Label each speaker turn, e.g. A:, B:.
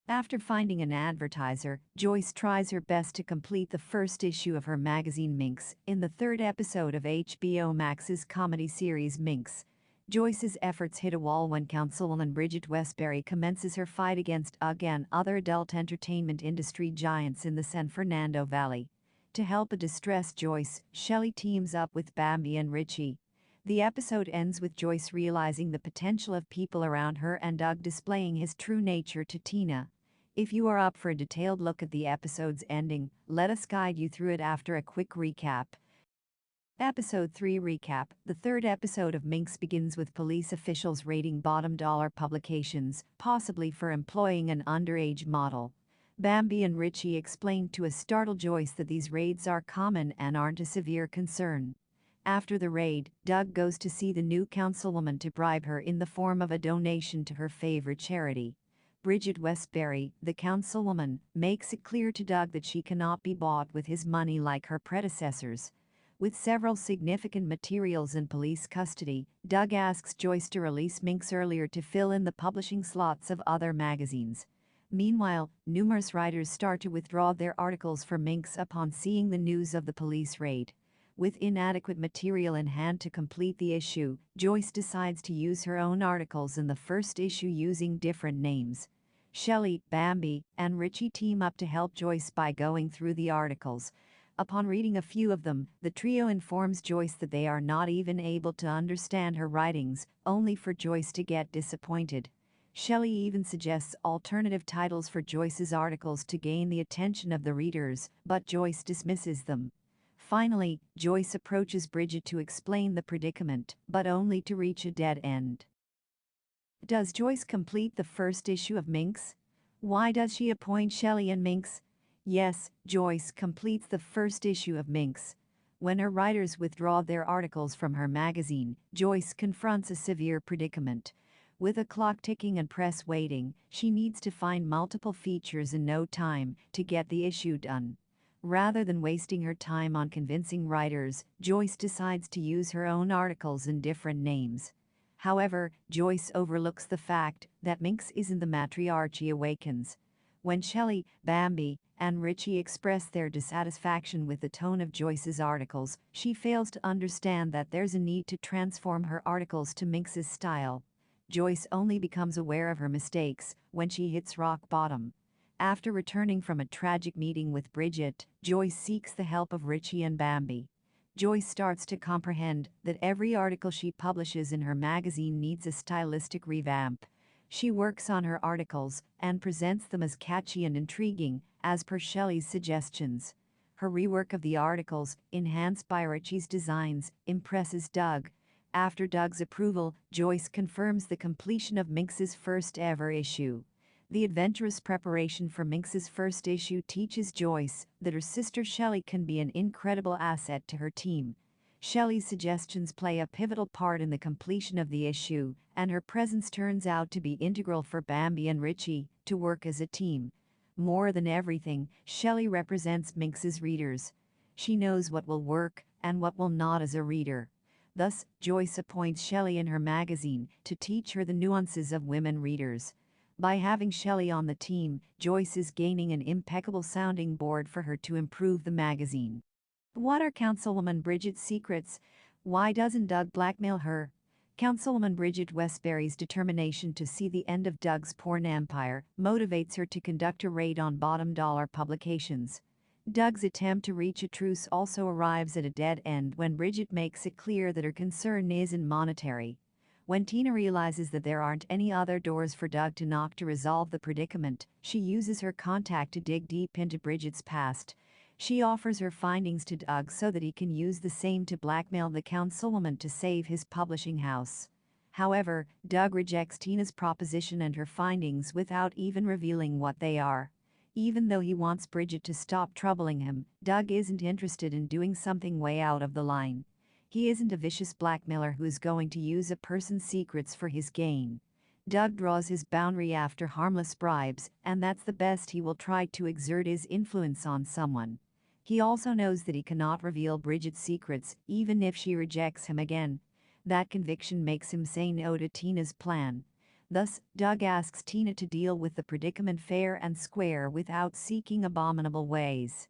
A: After finding an advertiser, Joyce tries her best to complete the first issue of her magazine Minx in the third episode of HBO Max's comedy series Minx. Joyce's efforts hit a wall when Councilwoman Bridget Westbury commences her fight against UGG and other adult entertainment industry giants in the San Fernando Valley. To help a distressed Joyce, Shelly teams up with Bambi and Richie. The episode ends with Joyce realizing the potential of people around her and Doug displaying his true nature to Tina. If you are up for a detailed look at the episode's ending, let us guide you through it after a quick recap. Episode 3 Recap. The third episode of Minx begins with police officials raiding bottom dollar publications, possibly for employing an underage model. Bambi and Richie explain to a startled Joyce that these raids are common and aren't a severe concern. After the raid, Doug goes to see the new councilwoman to bribe her in the form of a donation to her favorite charity. Bridget Westbury, the councilwoman, makes it clear to Doug that she cannot be bought with his money like her predecessors. With several significant materials in police custody, Doug asks Joyce to release Minx earlier to fill in the publishing slots of other magazines. Meanwhile, numerous writers start to withdraw their articles for Minx upon seeing the news of the police raid. With inadequate material in hand to complete the issue, Joyce decides to use her own articles in the first issue using different names. Shelly, Bambi, and Richie team up to help Joyce by going through the articles. Upon reading a few of them, the trio informs Joyce that they are not even able to understand her writings, only for Joyce to get disappointed. Shelly even suggests alternative titles for Joyce's articles to gain the attention of the readers, but Joyce dismisses them. Finally, Joyce approaches Bridget to explain the predicament, but only to reach a dead end. Does Joyce complete the first issue of Minx? Why does she appoint Shelly and Minx? Yes, Joyce completes the first issue of Minx. When her writers withdraw their articles from her magazine, Joyce confronts a severe predicament. With a clock ticking and press waiting, she needs to find multiple features in no time to get the issue done. Rather than wasting her time on convincing writers, Joyce decides to use her own articles in different names. However, Joyce overlooks the fact that Minx isn't the matriarchy awakens. When Shelly, Bambi, and Richie express their dissatisfaction with the tone of Joyce's articles, she fails to understand that there's a need to transform her articles to Minx's style. Joyce only becomes aware of her mistakes when she hits rock bottom. After returning from a tragic meeting with Bridget, Joyce seeks the help of Richie and Bambi. Joyce starts to comprehend that every article she publishes in her magazine needs a stylistic revamp. She works on her articles and presents them as catchy and intriguing, as per Shelly's suggestions. Her rework of the articles, enhanced by Richie's designs, impresses Doug. After Doug's approval, Joyce confirms the completion of Minx's first ever issue. The adventurous preparation for Minx's first issue teaches Joyce that her sister Shelly can be an incredible asset to her team. Shelly's suggestions play a pivotal part in the completion of the issue, and her presence turns out to be integral for Bambi and Richie to work as a team. More than everything, Shelly represents Minx's readers. She knows what will work and what will not as a reader. Thus, Joyce appoints Shelly in her magazine to teach her the nuances of women readers. By having Shelly on the team, Joyce is gaining an impeccable sounding board for her to improve the magazine. What are Councilwoman Bridget's secrets? Why doesn't Doug blackmail her? Councilwoman Bridget Westbury's determination to see the end of Doug's porn empire motivates her to conduct a raid on bottom dollar publications. Doug's attempt to reach a truce also arrives at a dead end when Bridget makes it clear that her concern isn't monetary. When Tina realizes that there aren't any other doors for Doug to knock to resolve the predicament, she uses her contact to dig deep into Bridget's past. She offers her findings to Doug so that he can use the same to blackmail the councilwoman to save his publishing house. However, Doug rejects Tina's proposition and her findings without even revealing what they are. Even though he wants Bridget to stop troubling him, Doug isn't interested in doing something way out of the line. He isn't a vicious blackmailer who is going to use a person's secrets for his gain. Doug draws his boundary after harmless bribes, and that's the best he will try to exert his influence on someone. He also knows that he cannot reveal Bridget's secrets, even if she rejects him again. That conviction makes him say no to Tina's plan. Thus, Doug asks Tina to deal with the predicament fair and square without seeking abominable ways.